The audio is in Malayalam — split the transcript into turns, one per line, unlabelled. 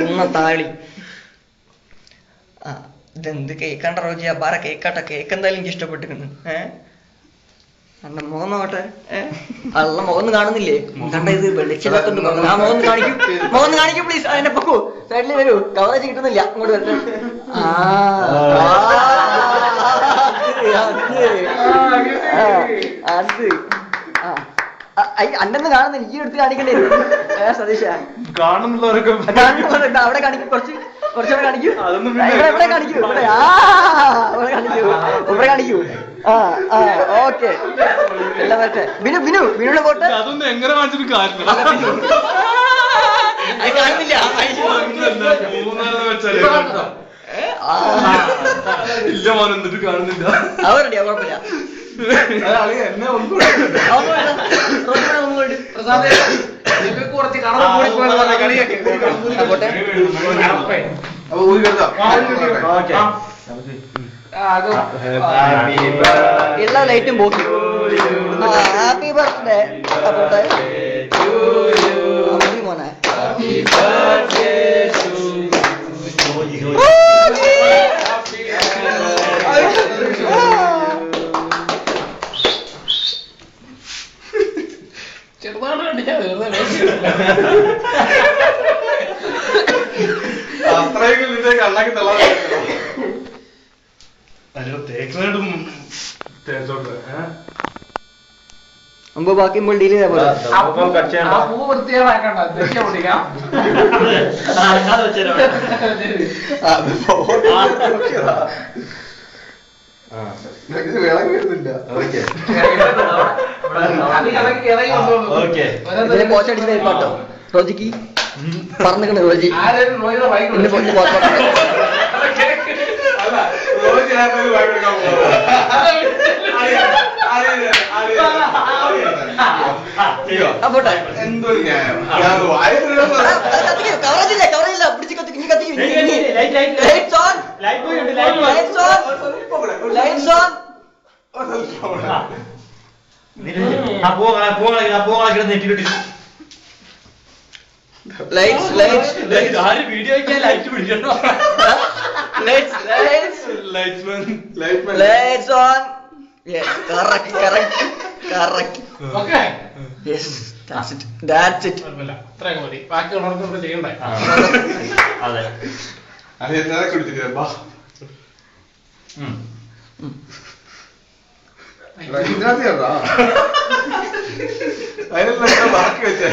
കുന്നത്താളി. ആ ഇതെന്ത് കേക്കാണ്ട റോജി, അപ്പാറ കേക്കാട്ടെ. കേക്ക് എന്തായാലും എനിക്ക് ഇഷ്ടപ്പെട്ടിരിക്കുന്നു. എന്റെ മുഖം നോട്ടെ. അള്ള മുഖം കാണുന്നില്ലേ? കണ്ട ഇത് വെളിച്ചില്ലാത്തോണ്ട് ആ മുഖം കാണിക്കൂ, മുഖം കാണിക്കൂ പ്ലീസ്. അതിന്റെ പൊക്കൂ, സൈഡിൽ വരൂ. കവറേജ് കിട്ടുന്നില്ല, അങ്ങോട്ട് വരട്ടെ. അത് അന്നെന്ന് കാണുന്നില്ല, ഈ എടുത്ത് കാണിക്കണ്ടേ സതീഷ?
കാണുന്നുള്ളവരൊക്കെ
അവിടെ കാണിക്കും, കുറച്ചുകൂടെ കാണിക്കൂ. ഇവിടെ കാണിക്കൂ, ഇവിടെ ഇവിടെ കാണിക്കൂ. ഓക്കെ, എല്ലാം വരട്ടെ. ബിനുടെ ഫോട്ടോ
അതൊന്നും എങ്ങനെ കാണിച്ചിട്ട്
കാണുന്നില്ല.
ഇല്ല മോൻ എന്നിട്ട് കാണുന്നില്ല.
അവരുടെയാ, കുഴപ്പമില്ല.
എന്നെ ഒന്നും
എല്ലാ ലൈറ്റും പോക്കി. ഹാപ്പി ബർത്ത്ഡേ മോനെ.
അത്രയെങ്കിലും നിന്റെ കണ്ണാക്കി തള്ളാൻ തേക്കായിട്ടും തേച്ചോട്ടെ.
അമ്പോ ബാക്കി മുള്ളിയില്
പൂ വൃത്തിയാക്കണ്ട.
പോച്ചടിക്കുന്ന പാട്ടോ റോജിക്ക് പറഞ്ഞിക്കണേ. റോജി പോട്ടെ. കവറേജില്ല, കവറേജില്ല. പിടിച്ച് കത്തിക്ക്, കത്തിക്ക്. Lights on, lights on, lights on. Lights, lights.
ആര് വീഡിയോ ലൈറ്റ് പിടിക്കണോ?
Lights, lights, lights on. Yes, correct.
Okay.
Yes, that's it.
അത്രയൊക്കെ മതി. ബാക്കിയുള്ളവർക്ക് ഇവിടെ ചെയ്യണ്ടേ?
അതെ, അത് എന്താ കുടിച്ചിട്ട് അതിനെല്ലാം ബാക്കി വെച്ചേ.